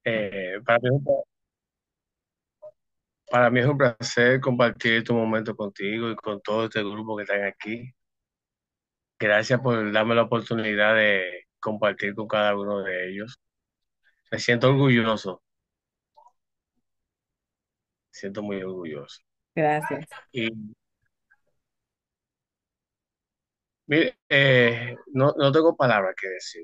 Para mí, para mí es un placer compartir este momento contigo y con todo este grupo que están aquí. Gracias por darme la oportunidad de compartir con cada uno de ellos. Me siento orgulloso, me siento muy orgulloso. Gracias. Y mire, no tengo palabras que decir.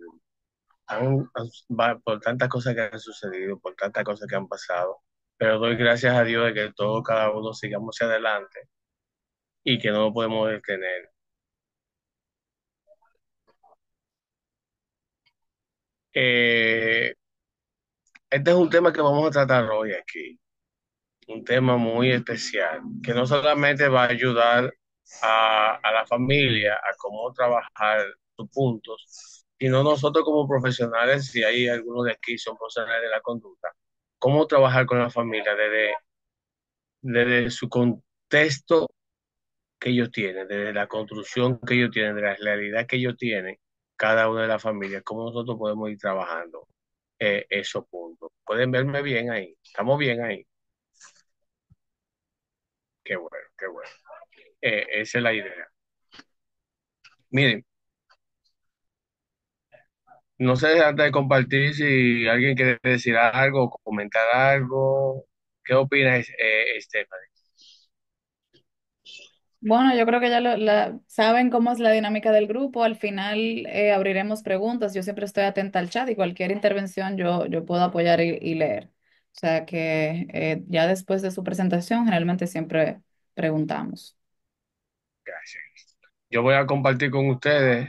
Por tantas cosas que han sucedido, por tantas cosas que han pasado, pero doy gracias a Dios de que todos, cada uno sigamos hacia adelante y que no lo podemos detener. Eh, este es un tema que vamos a tratar hoy aquí, un tema muy especial, que no solamente va a ayudar a la familia a cómo trabajar sus puntos, sino nosotros como profesionales, si hay algunos de aquí son profesionales de la conducta, cómo trabajar con la familia desde su contexto que ellos tienen, desde la construcción que ellos tienen, de la realidad que ellos tienen, cada una de las familias, cómo nosotros podemos ir trabajando esos puntos. Pueden verme bien ahí, estamos bien ahí. Qué bueno, qué bueno. Esa es la idea. Miren, no sé antes de compartir si alguien quiere decir algo, comentar algo. ¿Qué opinas, Stephanie? Bueno, yo creo que ya saben cómo es la dinámica del grupo. Al final abriremos preguntas. Yo siempre estoy atenta al chat y cualquier intervención yo puedo apoyar y leer. O sea que ya después de su presentación, generalmente siempre preguntamos. Gracias. Yo voy a compartir con ustedes.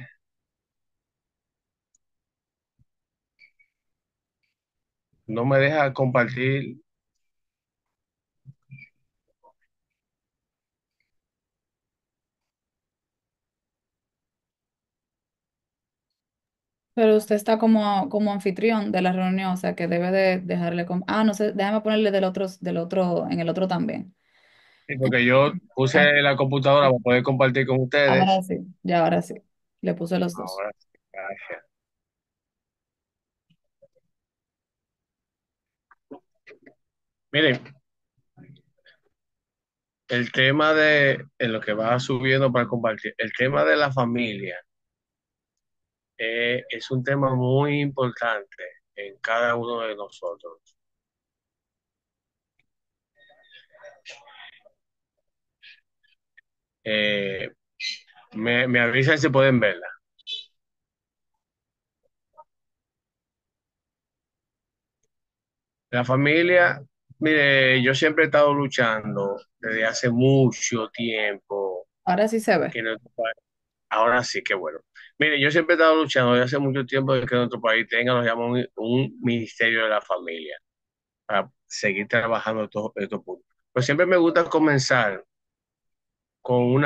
No me deja compartir. Pero usted está como anfitrión de la reunión, o sea que debe de dejarle como... Ah, no sé, déjame ponerle del otro, en el otro también. Sí, porque yo puse Ah, la computadora para poder compartir con ahora ustedes. sí, ya ahora sí. Le puse los dos. Ahora sí, gracias. Miren, el tema en lo que va subiendo para compartir, el tema de la familia es un tema muy importante en cada uno de nosotros. Eh, me avisan si pueden verla. La familia, mire, yo siempre he estado luchando desde hace mucho tiempo. Ahora sí se ve. Que nuestro país- Ahora sí, que bueno. Mire, yo siempre he estado luchando desde hace mucho tiempo de que nuestro país tenga, lo llamamos un ministerio de la familia para seguir trabajando estos puntos. Pero siempre me gusta comenzar con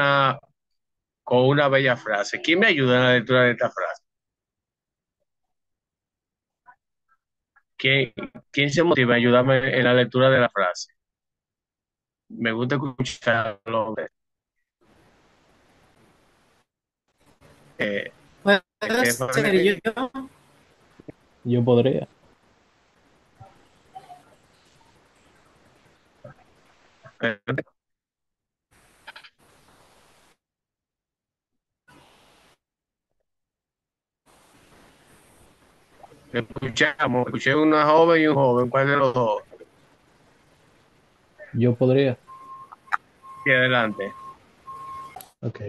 con una bella frase. ¿Quién me ayuda en la lectura de esta frase? ¿Quién, quién se motiva a ayudarme en la lectura de la frase? Me gusta escucharlo. Eh, Puedo ser yo. Stephanie, Yo podría. eh, escuché una joven y un joven, ¿cuál de los dos? Yo podría. Y adelante. Ok.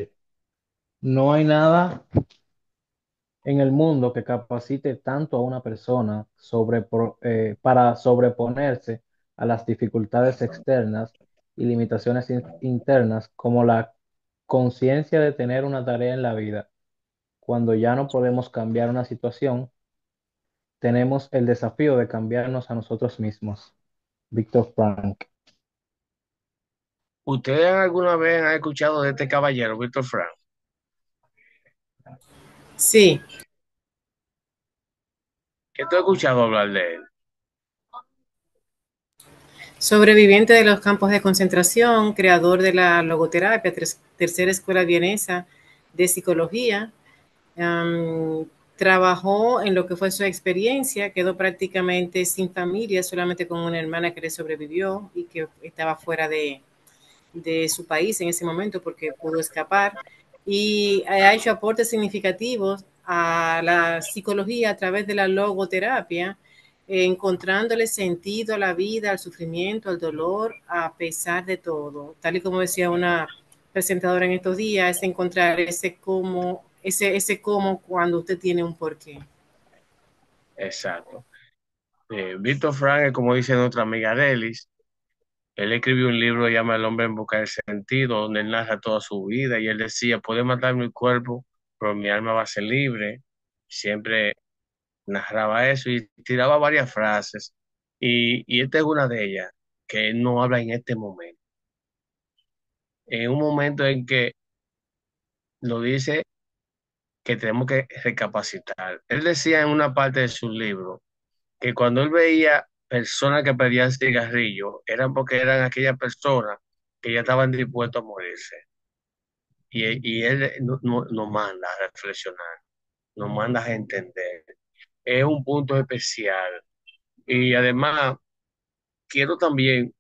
No hay nada en el mundo que capacite tanto a una persona para sobreponerse a las dificultades externas y limitaciones internas como la conciencia de tener una tarea en la vida. Cuando ya no podemos cambiar una situación, tenemos el desafío de cambiarnos a nosotros mismos. Víctor Frank. ¿Ustedes alguna vez han escuchado de este caballero, Víctor Frank? Sí, ¿Qué tú has escuchado hablar de él? sobreviviente de los campos de concentración, creador de la logoterapia, tercera escuela vienesa de psicología, um, trabajó en lo que fue su experiencia, quedó prácticamente sin familia, solamente con una hermana que le sobrevivió y que estaba fuera de su país en ese momento porque pudo escapar y ha hecho aportes significativos a la psicología a través de la logoterapia, encontrándole sentido a la vida, al sufrimiento, al dolor, a pesar de todo. Tal y como decía una presentadora en estos días, es encontrar ese cómo cuando usted tiene un porqué. Exacto. Víctor Frank, como dice nuestra amiga Delis, él escribió un libro que llama El hombre en busca del sentido, donde él narra toda su vida y él decía, puede matar mi cuerpo, pero mi alma va a ser libre. Siempre narraba eso y tiraba varias frases. Y esta es una de ellas, que él no habla en este momento. En un momento en que lo dice que tenemos que recapacitar. Él decía en una parte de su libro que cuando él veía personas que pedían cigarrillos, eran porque eran aquellas personas que ya estaban dispuestos a morirse. Y él nos manda a reflexionar, nos manda a entender. Es un punto especial. Y además, quiero también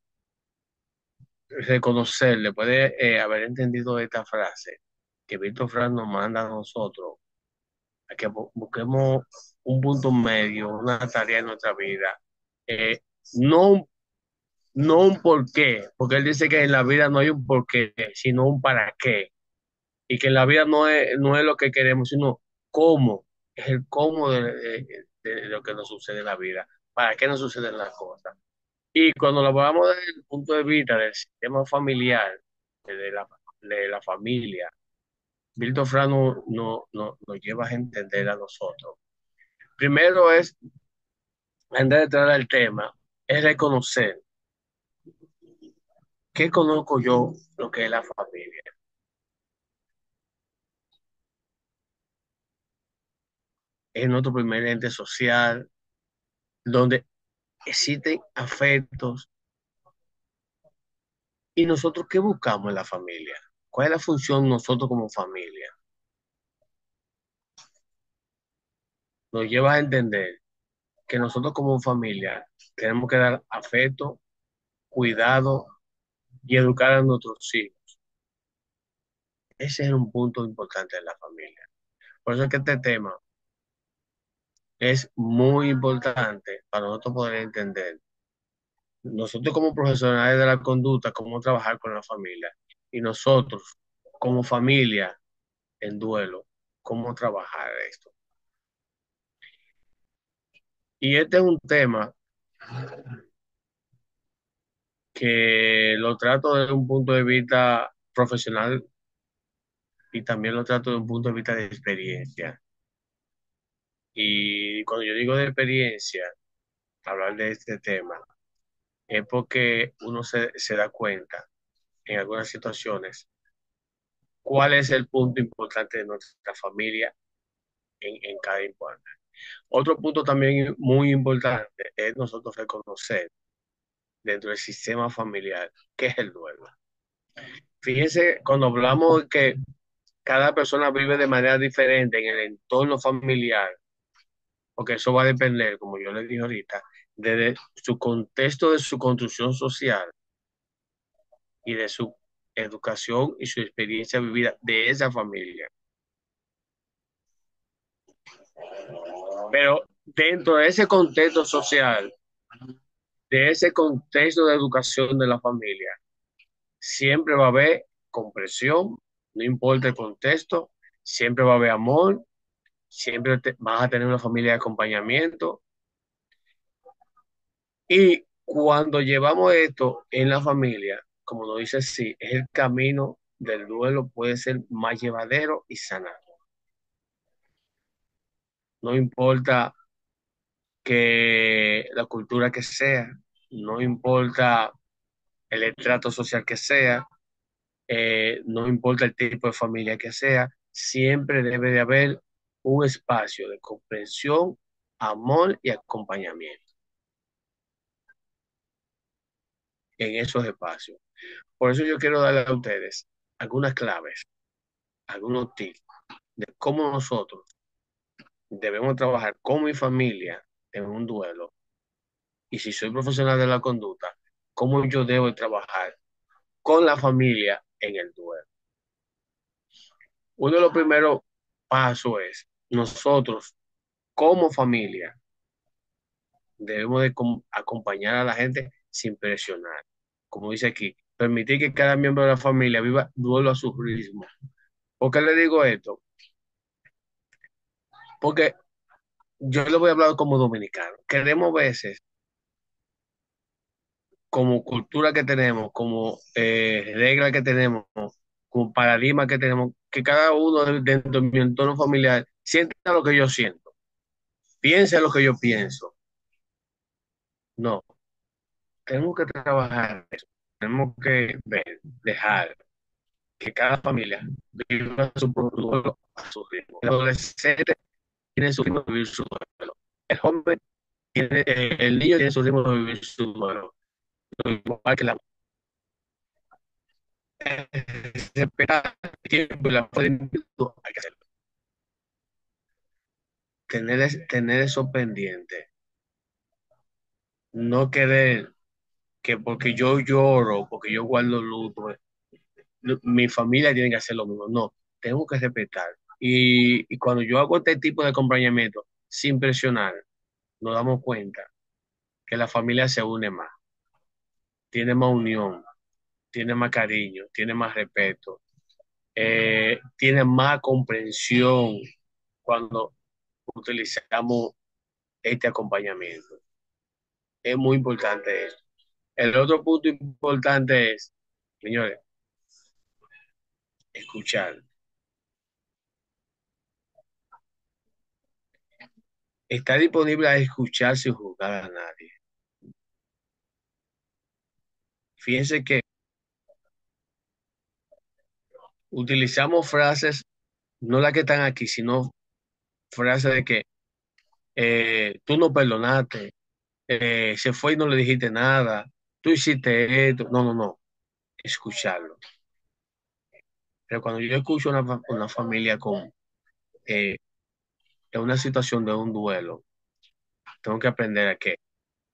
reconocer, después de haber entendido esta frase, que Víctor Frank nos manda a nosotros a que busquemos un punto medio, una tarea en nuestra vida. Eh, no, no un porqué, porque él dice que en la vida no hay un porqué, sino un para qué. Y que en la vida no es lo que queremos, sino cómo. Es el cómo de lo que nos sucede en la vida. ¿Para qué nos suceden las cosas? Y cuando lo hablamos desde el punto de vista del sistema familiar, de la familia, Víctor Frank nos lleva a entender a nosotros. Primero es, antes de entrar al tema, es reconocer qué conozco yo lo que es la familia. Es nuestro primer ente social, donde existen afectos. ¿Y nosotros qué buscamos en la familia? ¿Cuál es la función nosotros como familia? Nos lleva a entender que nosotros como familia tenemos que dar afecto, cuidado y educar a nuestros hijos. Ese es un punto importante de la familia. Por eso es que este tema es muy importante para nosotros poder entender. Nosotros como profesionales de la conducta, cómo trabajar con la familia. Y nosotros como familia en duelo, cómo trabajar esto. Y este es un tema que lo trato desde un punto de vista profesional y también lo trato desde un punto de vista de experiencia. Y cuando yo digo de experiencia, hablar de este tema, es porque uno se da cuenta en algunas situaciones cuál es el punto importante de nuestra familia en cada parte. Otro punto también muy importante es nosotros reconocer dentro del sistema familiar qué es el duelo. Fíjense, cuando hablamos de que cada persona vive de manera diferente en el entorno familiar, porque eso va a depender, como yo les dije ahorita, de su contexto, de su construcción social y de su educación y su experiencia vivida de esa familia. Pero dentro de ese contexto social, de ese contexto de educación de la familia, siempre va a haber comprensión, no importa el contexto, siempre va a haber amor, siempre vas a tener una familia de acompañamiento. Y cuando llevamos esto en la familia, como nos dice, sí, es el camino del duelo puede ser más llevadero y sanado. No importa que la cultura que sea, no importa el estrato social que sea, no importa el tipo de familia que sea, siempre debe de haber un espacio de comprensión, amor y acompañamiento en esos espacios. Por eso yo quiero darle a ustedes algunas claves, algunos tips de cómo nosotros debemos trabajar con mi familia en un duelo. Y si soy profesional de la conducta, cómo yo debo trabajar con la familia en el duelo. Uno de los primeros pasos es nosotros como familia debemos de acompañar a la gente sin presionar. Como dice aquí, permitir que cada miembro de la familia viva duelo a su ritmo. ¿Por qué le digo esto? Porque yo le voy a hablar como dominicano. Queremos veces, como cultura que tenemos, como regla que tenemos, como paradigma que tenemos, que cada uno dentro de mi entorno familiar sienta lo que yo siento, piense lo que yo pienso. No, tenemos que trabajar eso. Tenemos que dejar que cada familia viva su propio duelo a su ritmo. El adolescente tiene su ritmo de vivir su duelo. El joven tiene, el niño tiene su ritmo de vivir su duelo. Lo igual que la esperar el tiempo y la plenitud, hay que hacerlo. Tener eso pendiente. No querer que porque yo lloro, porque yo guardo luto, mi familia tiene que hacer lo mismo. No, tengo que respetar. Y cuando yo hago este tipo de acompañamiento, sin presionar, nos damos cuenta que la familia se une más, tiene más unión, tiene más cariño, tiene más respeto, tiene más comprensión cuando utilizamos este acompañamiento. Es muy importante eso. El otro punto importante es, señores, escuchar. Está disponible a escuchar sin juzgar a nadie. Fíjense que utilizamos frases, no las que están aquí, sino frases de que tú no perdonaste, se fue y no le dijiste nada, tú hiciste esto. No, no, no, escucharlo. Pero cuando yo escucho una familia eh, en una situación de un duelo, tengo que aprender a que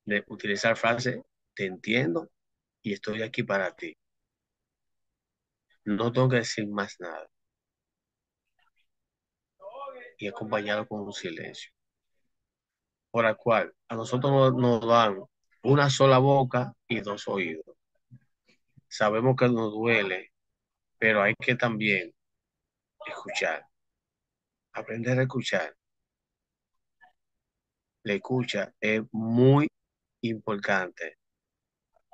de utilizar frases, te entiendo y estoy aquí para ti. No tengo que decir más nada y acompañarlo con un silencio. Por la cual a nosotros nos dan una sola boca y dos oídos. Sabemos que nos duele, pero hay que también escuchar, aprender a escuchar. La escucha es muy importante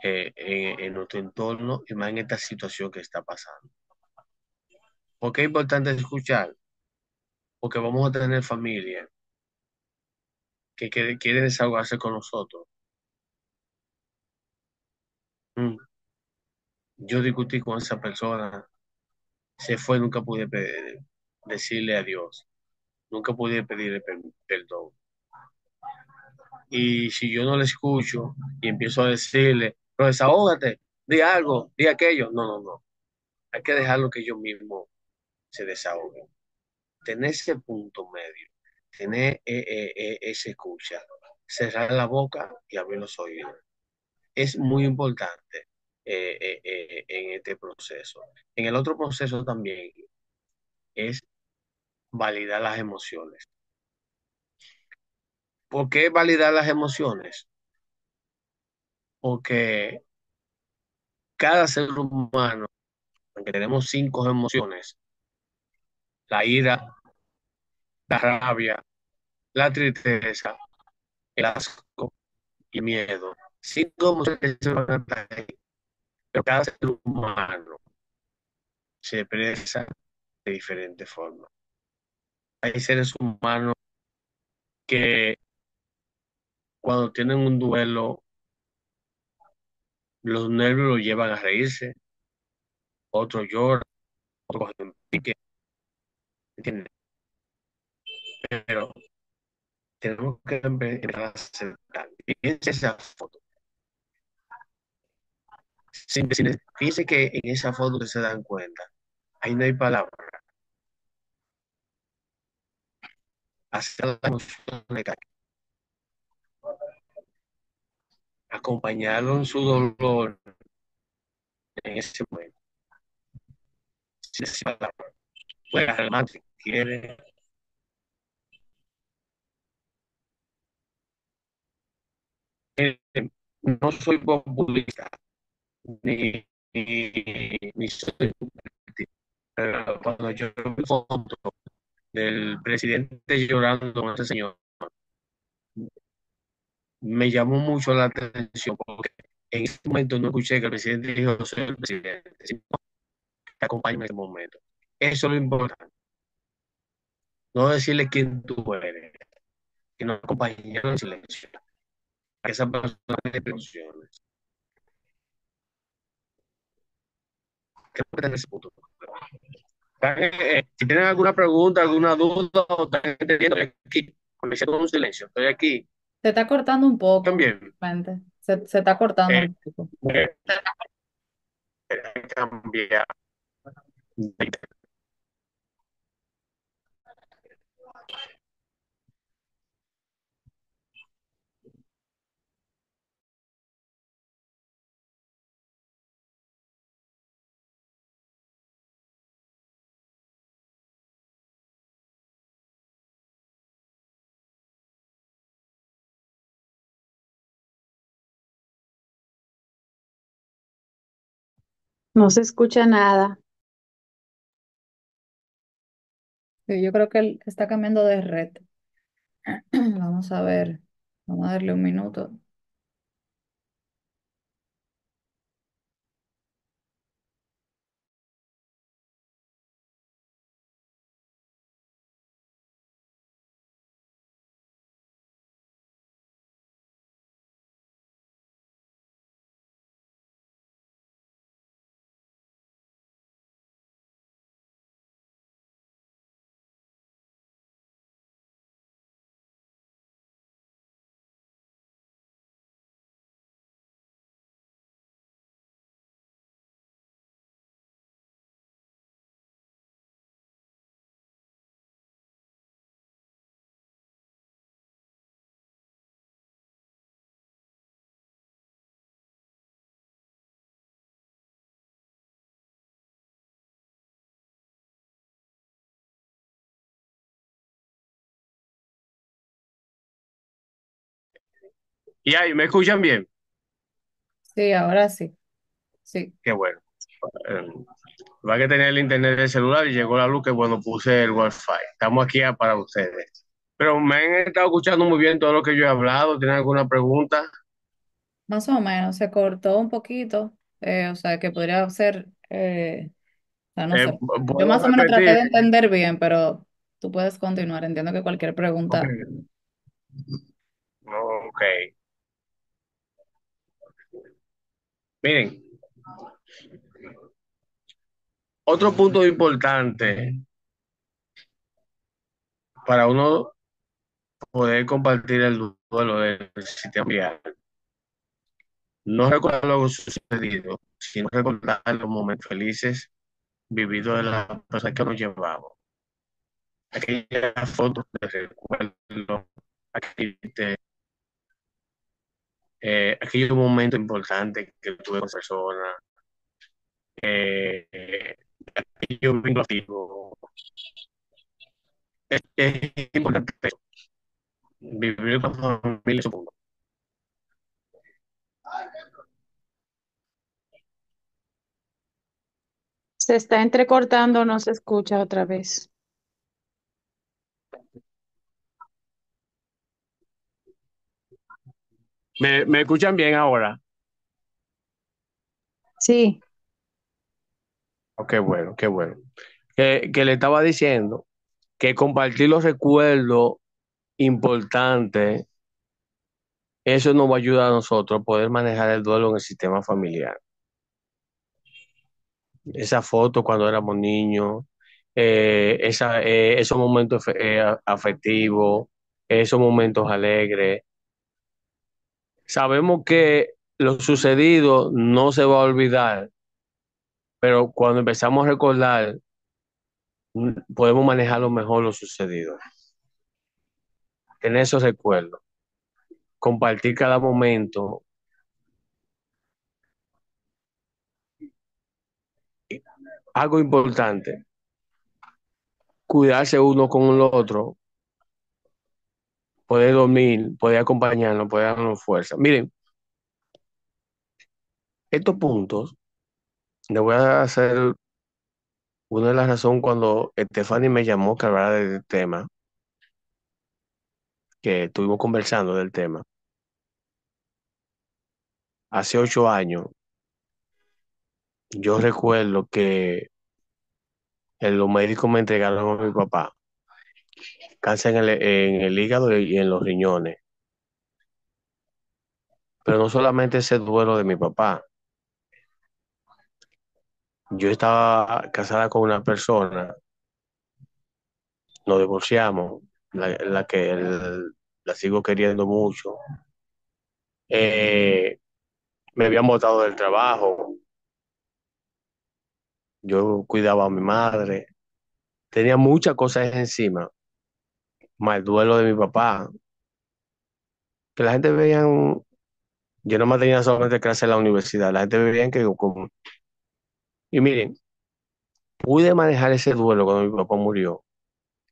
en nuestro entorno y más en esta situación que está pasando. ¿Por qué es importante escuchar? Porque vamos a tener familia que quiere desahogarse con nosotros. Mm, Yo discutí con esa persona, se fue, nunca pude decirle adiós, nunca pude pedirle perdón. Y si yo no le escucho y empiezo a decirle, pero desahógate, di algo, di aquello, no, no, no. Hay que dejarlo que ellos mismos se desahoguen. Tener ese punto medio, tener esa escucha, cerrar la boca y abrir los oídos. Es muy importante en este proceso. En el otro proceso también es validar las emociones. ¿Por qué validar las emociones? Porque cada ser humano, aunque tenemos cinco emociones, la ira, la rabia, la tristeza, el asco y el miedo, cinco emociones que se van a estar ahí, pero cada ser humano se expresa de diferente forma. Hay seres humanos que cuando tienen un duelo, los nervios los llevan a reírse, otros lloran, otros cogen pique, ¿entiendes? Pero tenemos que empezar a aceptar. Fíjense esa foto. Fíjense que en esa foto que se dan cuenta, ahí no hay palabra. hacer la emoción de cada acompañarlo en su dolor en ese momento. Si necesita palabras, puede armar si quiere. Eh, no soy populista, ni soy pero cuando yo vi foto del presidente llorando con ese señor, me llamó mucho la atención porque en ese momento no escuché que el presidente dijo soy el presidente, sino que te acompaña en ese momento. Eso es lo importante. No decirle quién tú eres, sino acompañarlo en silencio. A que esa persona tenga emociones. Creo que en ese punto. Si tienen alguna pregunta, alguna duda, o están entendiendo, estoy aquí, me siento en un silencio, estoy aquí Se está cortando un poco, también. realmente. Se está cortando Eh, un poco. eh, cambiar. No se escucha nada. Sí, yo creo que él está cambiando de red. Vamos a ver. Vamos a darle un minuto. Y ahí, ¿me escuchan bien? Sí, ahora sí. Sí. Qué bueno. Eh, Va que tener el internet del celular y llegó la luz, que bueno, puse el wifi. Estamos aquí para ustedes. Pero me han estado escuchando muy bien todo lo que yo he hablado. ¿Tienen alguna pregunta? Más o menos. Se cortó un poquito. O sea, que podría ser. O sea, no sé. Yo ¿Puedo más o menos traté repetir? de entender bien, pero tú puedes continuar. Entiendo que cualquier Ok. pregunta. Ok. Miren, otro punto importante para uno poder compartir el duelo del sistema vial. No recordar lo sucedido, sino recordar los momentos felices vividos de la persona que nos llevamos. Aquellas fotos de recuerdo, aquel, aquellos momentos importantes que tuve con personas, aquellos vínculos activos. Es importante eso, vivir con familia, supongo. Se está entrecortando, no se escucha otra vez. ¿Me escuchan bien ahora? Sí, Oh, qué bueno, qué bueno. Que le estaba diciendo que compartir los recuerdos importantes, eso nos va a ayudar a nosotros a poder manejar el duelo en el sistema familiar. Esa foto cuando éramos niños, esos momentos afectivos, esos momentos alegres. Sabemos que lo sucedido no se va a olvidar, pero cuando empezamos a recordar, podemos manejar lo mejor lo sucedido. tener esos recuerdos, compartir cada momento. Algo importante, cuidarse uno con el otro, poder dormir, poder acompañarnos, poder darnos fuerza. Miren, estos puntos, le voy a hacer una de las razones cuando Stephanie me llamó que hablara del tema, que estuvimos conversando del tema. Hace 8 años, yo recuerdo que los médicos me entregaron a mi papá cáncer en el hígado y en los riñones. Pero no solamente ese duelo de mi papá. Yo estaba casada con una persona, nos divorciamos, la que la sigo queriendo mucho. Eh, Me habían botado del trabajo, yo cuidaba a mi madre, tenía muchas cosas encima, más el duelo de mi papá, que la gente veía, yo no más tenía solamente clase en la universidad, la gente veía que como, y miren, pude manejar ese duelo cuando mi papá murió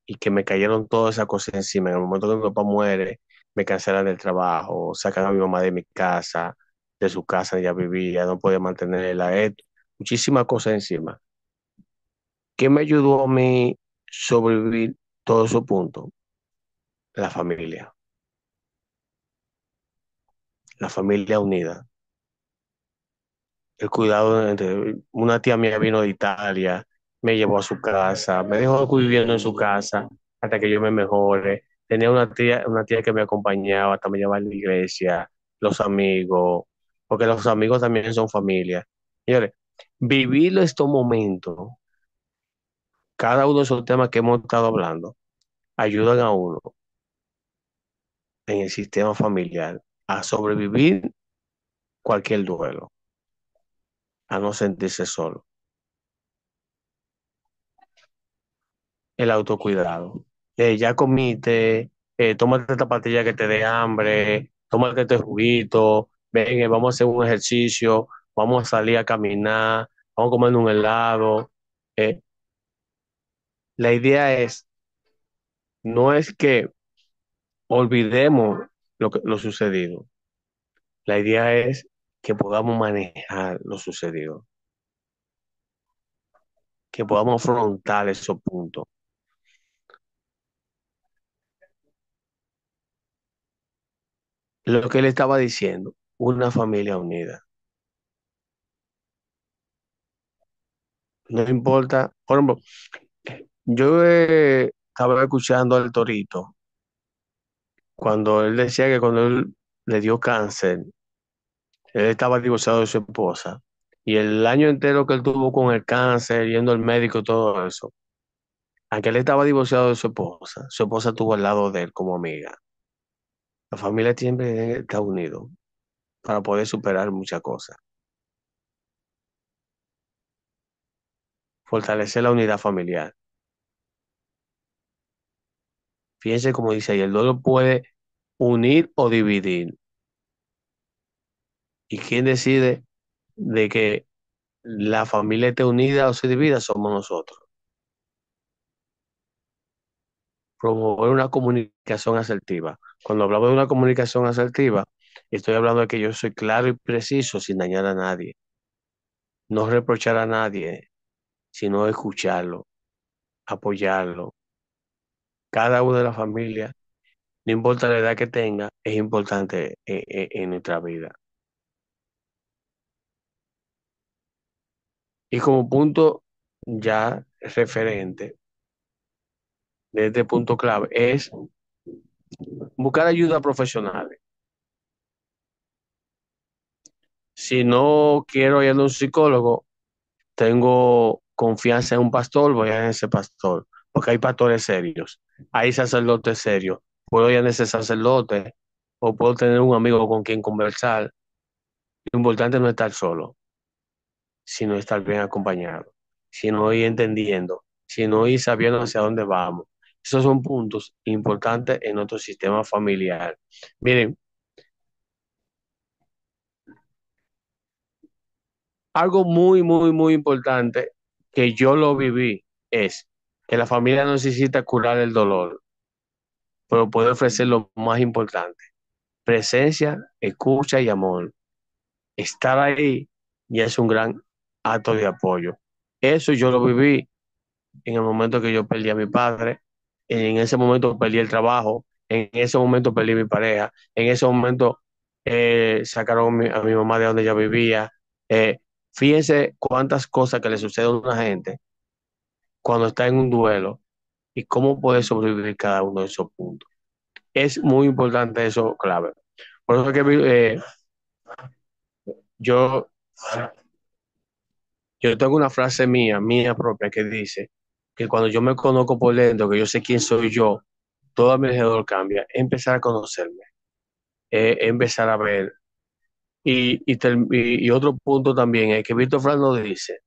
y que me cayeron todas esas cosas encima. En el momento que mi papá muere, me cancelan del trabajo, sacan a mi mamá de mi casa, de su casa, ella vivía, no podía mantenerla, muchísimas cosas encima. ¿Qué me ayudó a mí sobrevivir todos esos puntos? La familia unida, el cuidado entre una tía mía vino de Italia, me llevó a su casa, me dejó viviendo en su casa hasta que yo me mejore. Tenía una tía que me acompañaba, hasta me llevaba a la iglesia, los amigos, porque los amigos también son familia. Señores, vivir estos momentos, cada uno de esos temas que hemos estado hablando, ayudan a uno en el sistema familiar a sobrevivir cualquier duelo, a no sentirse solo. El autocuidado. Ya comiste, tómate esta pastilla que te dé hambre, tómate este juguito, ven, vamos a hacer un ejercicio, vamos a salir a caminar, vamos a comer un helado. Eh, la idea es, no es que olvidemos lo sucedido, la idea es que podamos manejar lo sucedido, que podamos afrontar esos puntos. Lo que él estaba diciendo, una familia unida. No importa, por ejemplo, yo estaba escuchando al Torito cuando él decía que cuando él le dio cáncer, él estaba divorciado de su esposa y el año entero que él tuvo con el cáncer, yendo al médico y todo eso, aunque él estaba divorciado de su esposa estuvo al lado de él como amiga. La familia siempre está unida para poder superar muchas cosas. Fortalecer la unidad familiar. Fíjense como dice ahí, el dolor puede unir o dividir. ¿Y quién decide de que la familia esté unida o se divida? Somos nosotros. Promover una comunicación asertiva. Cuando hablamos de una comunicación asertiva, estoy hablando de que yo soy claro y preciso sin dañar a nadie. No reprochar a nadie, sino escucharlo, apoyarlo. Cada uno de la familia, no importa la edad que tenga, es importante en nuestra vida. Y como punto ya referente de este punto clave es buscar ayuda profesional. Si no quiero ir a un psicólogo, tengo confianza en un pastor, voy a ese pastor, porque hay pastores serios, hay sacerdotes serios. Puedo ir a ese sacerdote o puedo tener un amigo con quien conversar. Lo importante no es estar solo, sino estar bien acompañado, sino ir entendiendo, sino ir sabiendo hacia dónde vamos. Esos son puntos importantes en nuestro sistema familiar. Miren, algo muy, muy, muy importante que yo lo viví es que la familia no necesita curar el dolor, pero puede ofrecer lo más importante: presencia, escucha y amor. Estar ahí ya es un gran acto de apoyo. Eso yo lo viví en el momento que yo perdí a mi padre, en ese momento perdí el trabajo, en ese momento perdí mi pareja, en ese momento sacaron a mi mamá de donde yo vivía. Eh, Fíjense cuántas cosas que le suceden a una gente cuando está en un duelo y cómo puede sobrevivir cada uno de esos puntos. Es muy importante eso, clave. Por eso que yo, yo tengo una frase mía propia, que dice que cuando yo me conozco por dentro, que yo sé quién soy yo, todo a mi alrededor cambia. Empezar a conocerme, empezar a ver. Y otro punto también es que Víctor Frank nos dice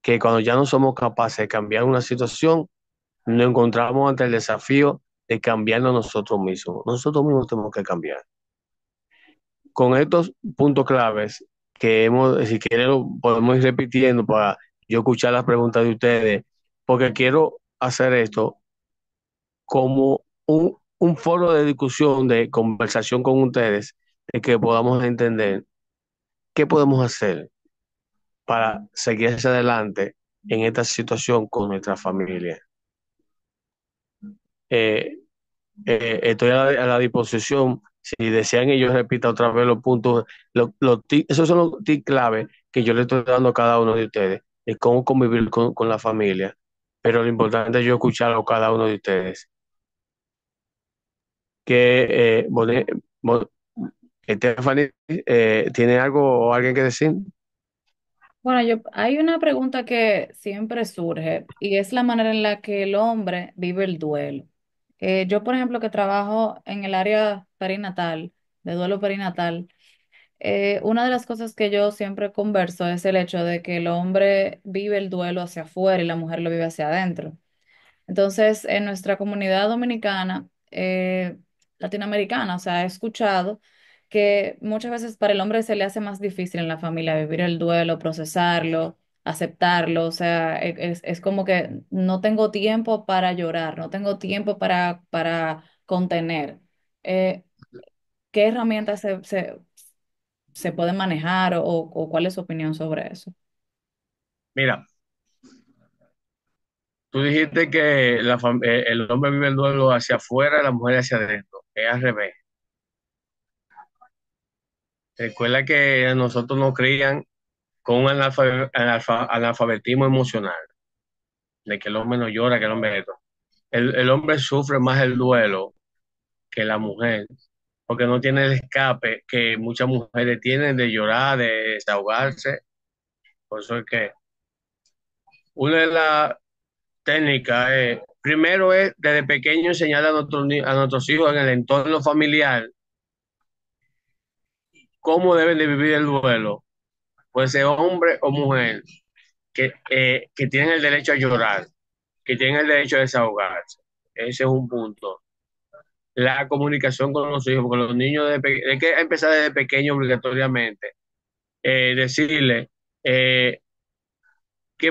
que cuando ya no somos capaces de cambiar una situación, nos encontramos ante el desafío de cambiarnos nosotros mismos. Nosotros mismos tenemos que cambiar. Con estos puntos claves que hemos, si quieren, podemos ir repitiendo para yo escuchar las preguntas de ustedes, porque quiero hacer esto como un foro de discusión, de conversación con ustedes, de que podamos entender qué podemos hacer para seguir hacia adelante en esta situación con nuestra familia. Eh, Estoy a la disposición. Si desean, ellos repita otra vez los puntos, esos son los tips clave que yo le estoy dando a cada uno de ustedes, de cómo convivir con la familia. Pero lo importante es yo escucharlo a cada uno de ustedes. Que, Bon- Stephanie, ¿tiene algo o alguien que decir? Bueno, hay una pregunta que siempre surge y es la manera en la que el hombre vive el duelo. Yo, por ejemplo, que trabajo en el área perinatal, de duelo perinatal, una de las cosas que yo siempre converso es el hecho de que el hombre vive el duelo hacia afuera y la mujer lo vive hacia adentro. Entonces, en nuestra comunidad dominicana, latinoamericana, o sea, he escuchado que muchas veces para el hombre se le hace más difícil en la familia vivir el duelo, procesarlo, aceptarlo, o sea, es como que no tengo tiempo para llorar, no tengo tiempo para contener. Eh, ¿Qué herramientas se pueden manejar o cuál es su opinión sobre eso? Mira, tú dijiste que el hombre vive el duelo hacia afuera, la mujer hacia adentro. Es al revés. Recuerda que a nosotros nos crían con un analfabetismo emocional, de que el hombre no llora, que el hombre esto. El hombre sufre más el duelo que la mujer, porque no tiene el escape que muchas mujeres tienen de llorar, de desahogarse. Por eso es que una de las técnicas es, primero es desde pequeño enseñar a nuestros hijos en el entorno familiar cómo deben de vivir el duelo, puede ser hombre o mujer, que tienen el derecho a llorar, que tienen el derecho a desahogarse. Ese es un punto. La comunicación con los hijos, con los niños, hay que empezar desde pequeño obligatoriamente. Decirle qué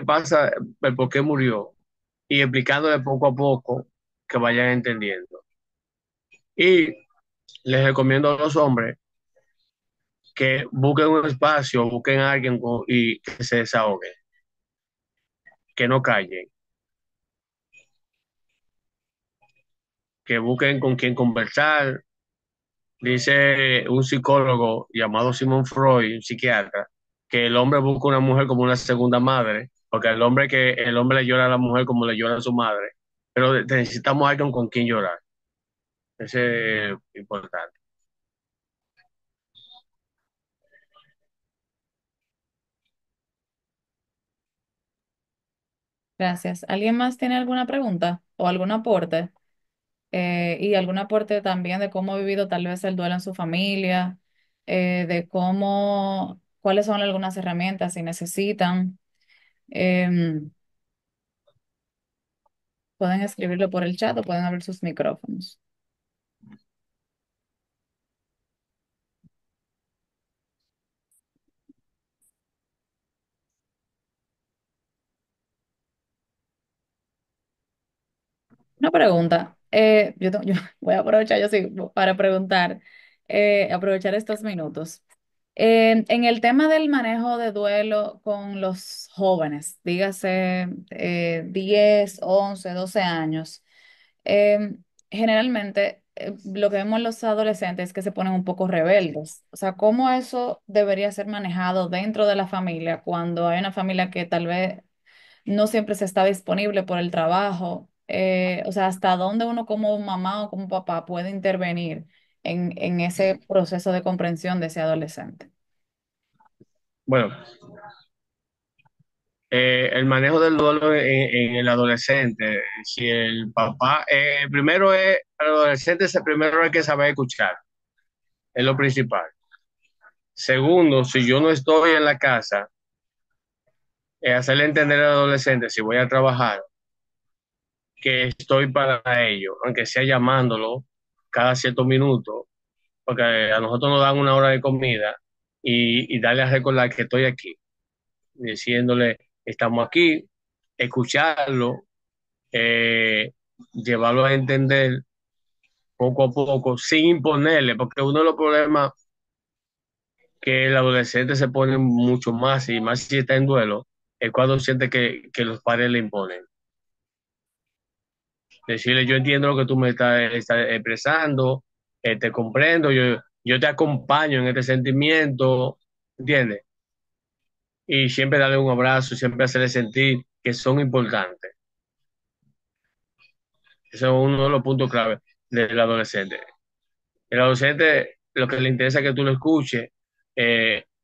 pasa, el por qué murió, y explicándole poco a poco que vayan entendiendo. Y les recomiendo a los hombres que busquen un espacio, busquen a alguien y que se desahoguen, que no callen, que busquen con quien conversar. Dice un psicólogo llamado Sigmund Freud, un psiquiatra, que el hombre busca una mujer como una segunda madre, porque el hombre le llora a la mujer como le llora a su madre, pero necesitamos a alguien con quien llorar. Ese es importante. Gracias. ¿Alguien más tiene alguna pregunta o algún aporte? Y algún aporte también de cómo ha vivido tal vez el duelo en su familia, de cómo, cuáles son algunas herramientas si necesitan. Em, Pueden escribirlo por el chat o pueden abrir sus micrófonos. Una pregunta. Yo voy a aprovechar, yo sí, para preguntar, aprovechar estos minutos. En el tema del manejo de duelo con los jóvenes, dígase 10, 11, 12 años, eh, generalmente lo que vemos en los adolescentes es que se ponen un poco rebeldes. O sea, ¿cómo eso debería ser manejado dentro de la familia cuando hay una familia que tal vez no siempre se está disponible por el trabajo? O sea, ¿hasta dónde uno como mamá o como papá puede intervenir en ese proceso de comprensión de ese adolescente? Bueno, el manejo del duelo en el adolescente, si el papá, primero es, al adolescente primero hay que saber escuchar, es lo principal. Segundo, si yo no estoy en la casa, hacerle entender al adolescente, si voy a trabajar, que estoy para ello, aunque sea llamándolo cada cierto minuto, porque a nosotros nos dan una hora de comida y darle a recordar que estoy aquí, diciéndole, estamos aquí, escucharlo, eh, llevarlo a entender poco a poco, sin imponerle, porque uno de los problemas que el adolescente se pone mucho más, y más si está en duelo, es cuando siente que los padres le imponen. Decirle, yo entiendo lo que tú me estás expresando, te comprendo, yo te acompaño en este sentimiento, ¿entiendes? Y siempre darle un abrazo, siempre hacerle sentir que son importantes. Ese es uno de los puntos clave del adolescente. El adolescente lo que le interesa es que tú lo escuches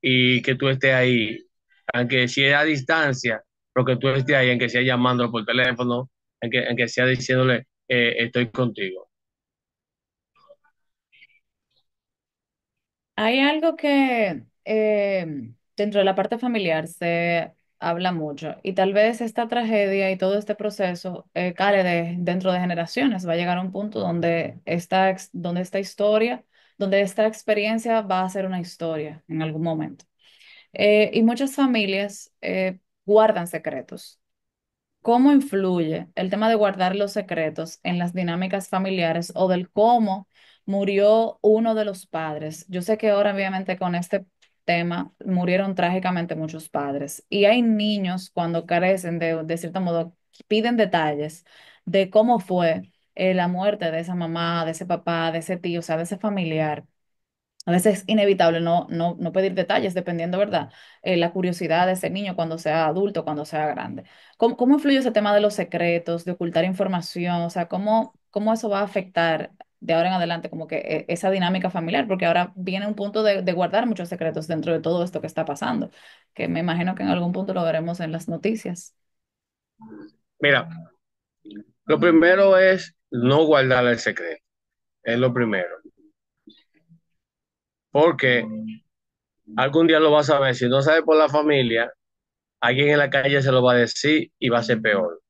y que tú estés ahí, aunque sea a distancia, pero que tú estés ahí, aunque sea llamándolo por teléfono, aunque sea diciéndole, estoy contigo. Hay algo que dentro de la parte familiar se habla mucho y tal vez esta tragedia y todo este proceso cale dentro de generaciones. Va a llegar a un punto donde donde esta historia, donde esta experiencia va a ser una historia en algún momento. Y muchas familias guardan secretos. ¿Cómo influye el tema de guardar los secretos en las dinámicas familiares o del cómo murió uno de los padres? Yo sé que ahora, obviamente, con este tema murieron trágicamente muchos padres y hay niños cuando carecen de cierto modo, piden detalles de cómo fue la muerte de esa mamá, de ese papá, de ese tío, o sea, de ese familiar. A veces es inevitable no pedir detalles, dependiendo, ¿verdad? La curiosidad de ese niño cuando sea adulto, cuando sea grande. ¿Cómo influye ese tema de los secretos, de ocultar información? O sea, ¿cómo eso va a afectar de ahora en adelante como que esa dinámica familiar? Porque ahora viene un punto de guardar muchos secretos dentro de todo esto que está pasando, que me imagino que en algún punto lo veremos en las noticias. Mira, lo primero es no guardar el secreto, es lo primero, porque algún día lo vas a ver, si no sabes por la familia, alguien en la calle se lo va a decir y va a ser peor.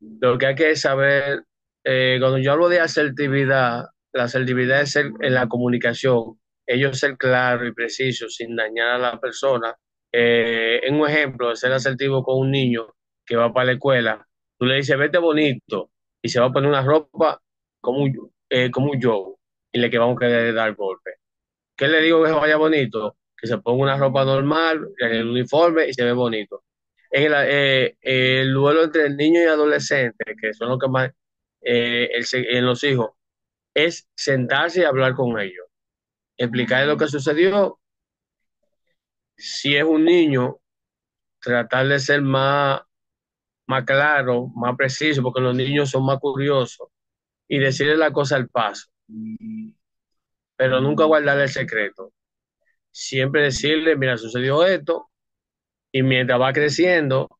Lo que hay que saber, cuando yo hablo de asertividad, la asertividad es ser, en la comunicación, ellos ser claro y preciso sin dañar a la persona. En un ejemplo, de ser asertivo con un niño que va para la escuela, tú le dices, vete bonito, y se va a poner una ropa como un Joe, y le que vamos a querer dar golpe. ¿Qué le digo que se vaya bonito? Que se ponga una ropa normal, el uniforme y se ve bonito. El duelo entre el niño y adolescente, que son los que más, en los hijos, es sentarse y hablar con ellos, explicarles lo que sucedió. Si es un niño, tratar de ser más claro, más preciso, porque los niños son más curiosos, y decirle la cosa al paso, pero nunca guardar el secreto. Siempre decirle, mira, sucedió esto, y mientras va creciendo,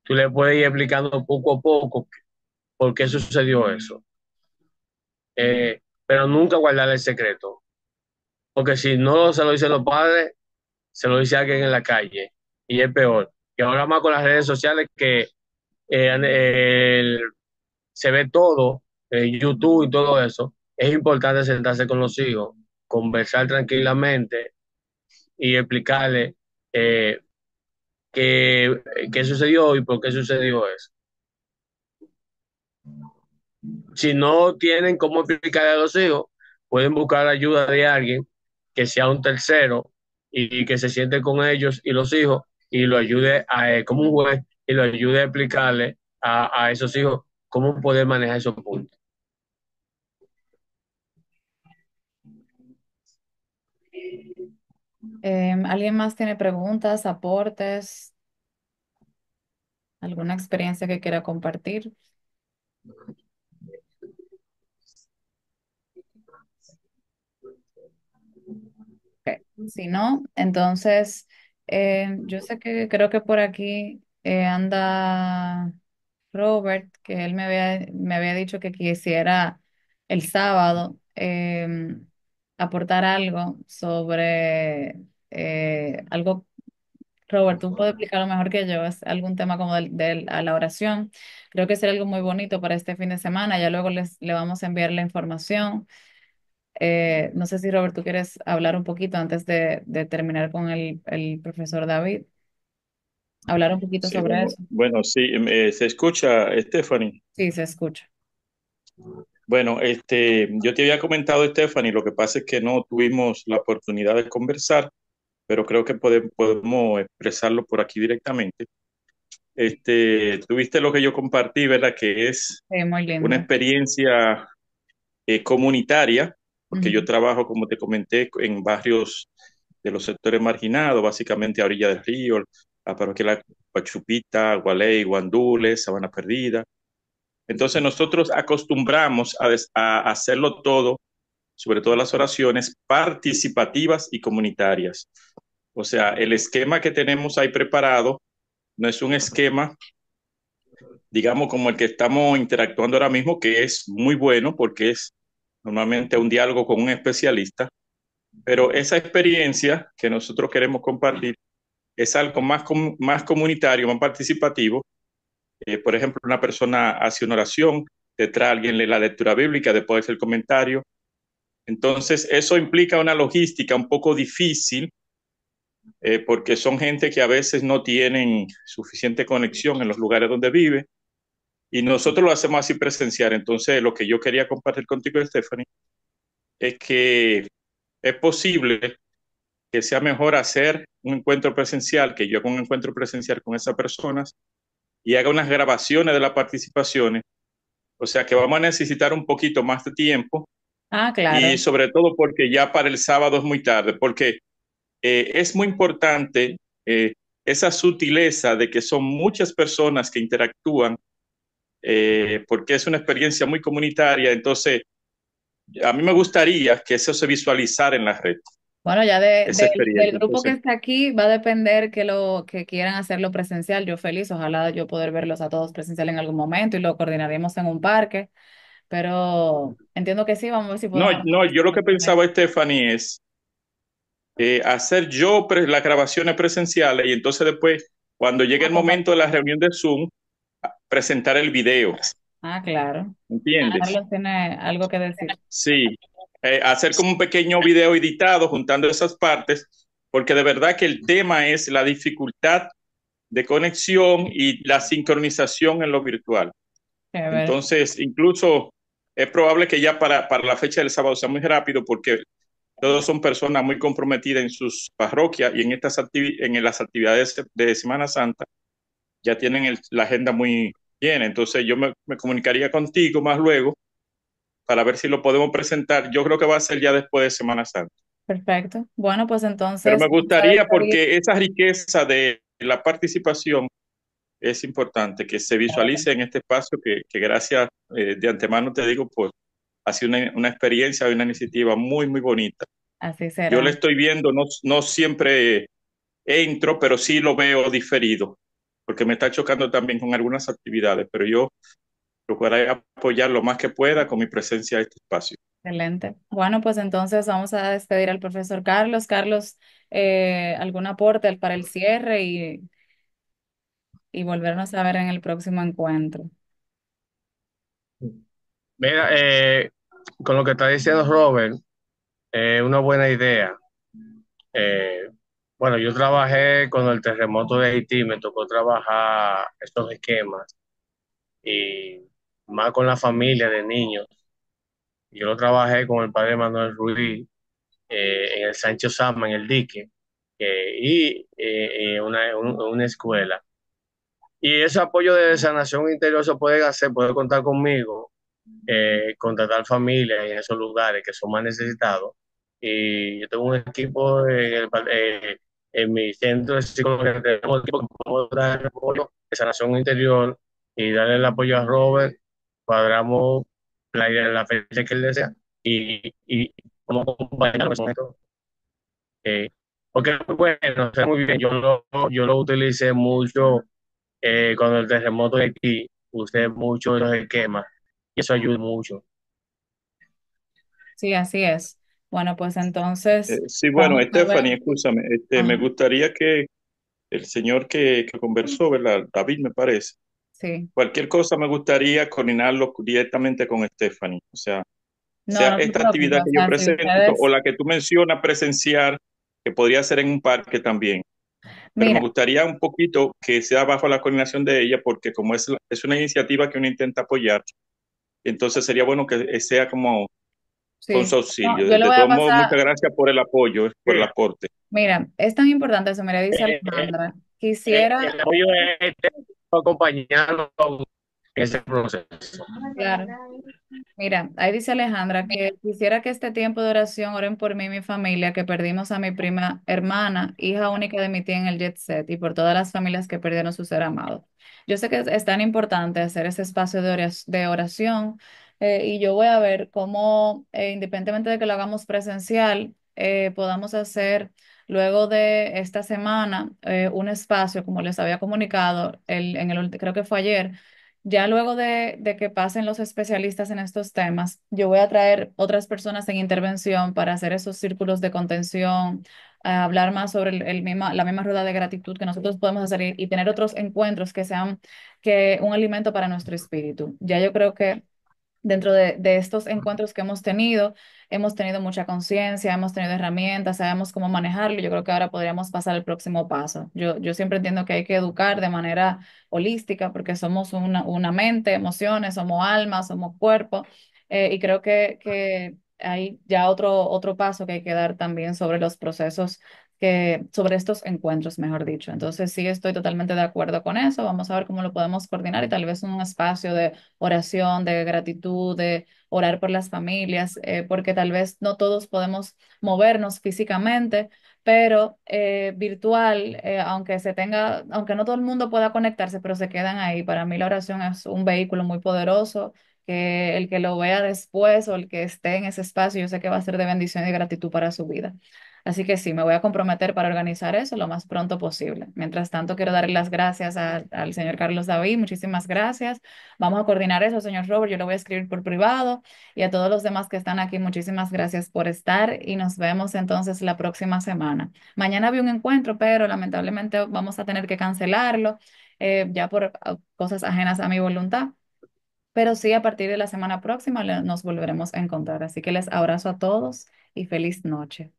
tú le puedes ir explicando poco a poco por qué sucedió eso. Pero nunca guardar el secreto, porque si no se lo dicen los padres, se lo dice alguien en la calle, y es peor. Y ahora más con las redes sociales que se ve todo, YouTube y todo eso, es importante sentarse con los hijos, conversar tranquilamente y explicarle eh, qué, qué sucedió y por qué sucedió eso. Si no tienen cómo explicarle a los hijos, pueden buscar ayuda de alguien que sea un tercero y que se siente con ellos y los hijos y lo ayude como un juez y lo ayude a explicarle a esos hijos cómo poder manejar esos puntos. ¿Alguien más tiene preguntas, aportes, alguna experiencia que quiera compartir? Ok. Si no, entonces yo sé que creo que por aquí anda Robert, que él me había dicho que quisiera el sábado aportar algo sobre algo. Robert, tú puedes explicarlo mejor que yo, es algún tema como a la oración. Creo que sería algo muy bonito para este fin de semana, ya luego le vamos a enviar la información. No sé si Robert, tú quieres hablar un poquito antes de terminar con el profesor David, hablar un poquito Sí, sobre bueno, eso. bueno, sí, se escucha, Stephanie. Sí, se escucha. Bueno, yo te había comentado, Stephanie, lo que pasa es que no tuvimos la oportunidad de conversar, pero creo que podemos expresarlo por aquí directamente. Tuviste lo que yo compartí, ¿verdad? Que es Sí, muy una lindo. experiencia comunitaria, porque yo Ujú. trabajo, como te comenté, en barrios de los sectores marginados, básicamente a orilla del río, la parroquia La Guachupita, Gualey, Guandules, Sabana Perdida. Entonces nosotros acostumbramos a hacerlo todo, sobre todo las oraciones participativas y comunitarias. O sea, el esquema que tenemos ahí preparado no es un esquema, digamos, como el que estamos interactuando ahora mismo, que es muy bueno porque es normalmente un diálogo con un especialista, pero esa experiencia que nosotros queremos compartir es algo más comunitario, más participativo. Por ejemplo, una persona hace una oración, detrás alguien lee la lectura bíblica, después el comentario. Entonces, eso implica una logística un poco difícil, porque son gente que a veces no tienen suficiente conexión en los lugares donde vive, y nosotros lo hacemos así presencial. Entonces, lo que yo quería compartir contigo, Stephanie, es que es posible que sea mejor hacer un encuentro presencial, que yo haga un encuentro presencial con esas personas y haga unas grabaciones de las participaciones. O sea que vamos a necesitar un poquito más de tiempo, Ah, y claro. sobre todo porque ya para el sábado es muy tarde, porque es muy importante esa sutileza de que son muchas personas que interactúan, porque es una experiencia muy comunitaria. Entonces, a mí me gustaría que eso se visualizara en la red, Bueno, ya esa del experiencia. grupo que Entonces, está aquí va a depender que quieran hacerlo presencial. Yo feliz, ojalá yo poder verlos a todos presencial en algún momento y lo coordinaremos en un parque, pero entiendo que sí, vamos a ver si no, podemos no, yo lo que hacer. pensaba, Stephanie, es hacer yo las grabaciones presenciales y entonces después, cuando llegue Ah, el momento compartir. de la reunión de Zoom, presentar el video, Ah, claro. ¿entiendes? Carlos tiene algo que decir. Sí, hacer como un pequeño video editado juntando esas partes, porque de verdad que el tema es la dificultad de conexión y la sincronización en lo virtual. Chévere. Entonces, incluso es probable que ya para la fecha del sábado sea muy rápido, porque todos son personas muy comprometidas en sus parroquias y en las actividades de Semana Santa ya tienen la agenda muy llena. Entonces, yo me comunicaría contigo más luego para ver si lo podemos presentar. Yo creo que va a ser ya después de Semana Santa. Perfecto. Bueno, pues Pero entonces me vamos a gustaría, despedir. porque esa riqueza de la participación es importante, que se visualice en este espacio que gracias de antemano te digo, pues ha sido una experiencia y una iniciativa muy, muy bonita. Así Yo le será. estoy viendo, no, no siempre entro, pero sí lo veo diferido, porque me está chocando también con algunas actividades, pero yo procuraré apoyar lo más que pueda con mi presencia en este espacio. Excelente. Bueno, pues entonces vamos a despedir al profesor Carlos. Carlos, ¿algún aporte para el cierre y volvernos a ver en el próximo encuentro? Mira, con lo que está diciendo Robert, una buena idea. Eh, bueno, yo trabajé con el terremoto de Haití, me tocó trabajar estos esquemas y más con la familia de niños. Yo lo trabajé con el padre Manuel Ruiz en el Sancho Sama, en el dique, y una escuela. Y ese apoyo de sanación interior se puede hacer, puede contar conmigo, contratar familias en esos lugares que son más necesitados. Y yo tengo un equipo en mi centro de psicología, tenemos un equipo que podemos dar apoyo de sanación interior y darle el apoyo a Robert, cuadramos la fecha que él desea y como acompañarlo en ese momento. Eh, Porque bueno, sé muy bien, yo lo utilicé mucho cuando el terremoto de aquí, usé mucho los esquemas y eso ayuda mucho. Sí, así es. Bueno, pues entonces Sí, bueno, vamos a ver. Stephanie, escúchame, me Ajá, gustaría que el señor que conversó, ¿verdad? David, me parece. sí. Cualquier cosa me gustaría coordinarlo directamente con Stephanie. O sea, No, sea no se esta preocupe. actividad O que yo sea, si presento o ustedes, la que tú mencionas presenciar, que podría ser en un parque también. Pero me mira, gustaría un poquito que sea bajo la coordinación de ella, porque como es una iniciativa que uno intenta apoyar, entonces sería bueno que sea como con su sí. No, auxilio. yo le De voy a todos modos, pasar. muchas gracias por el apoyo, por el Sí. aporte. Mira, es tan importante eso. Mira, dice Eh, Alejandra. Quisiera, el apoyo es acompañarlo en ese proceso. claro. Mira, ahí dice Alejandra que quisiera que este tiempo de oración oren por mí y mi familia, que perdimos a mi prima hermana, hija única de mi tía en el Jet Set, y por todas las familias que perdieron su ser amado. Yo sé que es tan importante hacer ese espacio de oración, y yo voy a ver cómo, independientemente de que lo hagamos presencial, podamos hacer luego de esta semana un espacio, como les había comunicado creo que fue ayer. Ya luego de que pasen los especialistas en estos temas, yo voy a traer otras personas en intervención para hacer esos círculos de contención, a hablar más sobre la misma rueda de gratitud que nosotros podemos hacer y tener otros encuentros que sean un alimento para nuestro espíritu. Ya yo creo que dentro de estos encuentros que hemos tenido mucha conciencia, hemos tenido herramientas, sabemos cómo manejarlo. Yo creo que ahora podríamos pasar al próximo paso. Yo siempre entiendo que hay que educar de manera holística porque somos una mente, emociones, somos alma, somos cuerpo. Y creo que hay ya otro paso que hay que dar también sobre los procesos sobre estos encuentros, mejor dicho. Entonces, sí estoy totalmente de acuerdo con eso. Vamos a ver cómo lo podemos coordinar y tal vez un espacio de oración, de gratitud, de orar por las familias, porque tal vez no todos podemos movernos físicamente, pero virtual, aunque no todo el mundo pueda conectarse, pero se quedan ahí. Para mí la oración es un vehículo muy poderoso, que el que lo vea después o el que esté en ese espacio, yo sé que va a ser de bendición y gratitud para su vida. Así que sí, me voy a comprometer para organizar eso lo más pronto posible. Mientras tanto, quiero darle las gracias al señor Carlos David. Muchísimas gracias. Vamos a coordinar eso, señor Robert. Yo lo voy a escribir por privado y a todos los demás que están aquí, muchísimas gracias por estar y nos vemos entonces la próxima semana. Mañana había un encuentro, pero lamentablemente vamos a tener que cancelarlo ya por cosas ajenas a mi voluntad. Pero sí, a partir de la semana próxima nos volveremos a encontrar. Así que les abrazo a todos y feliz noche.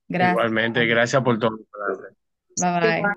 Gracias. Igualmente, gracias por todo. Bye bye.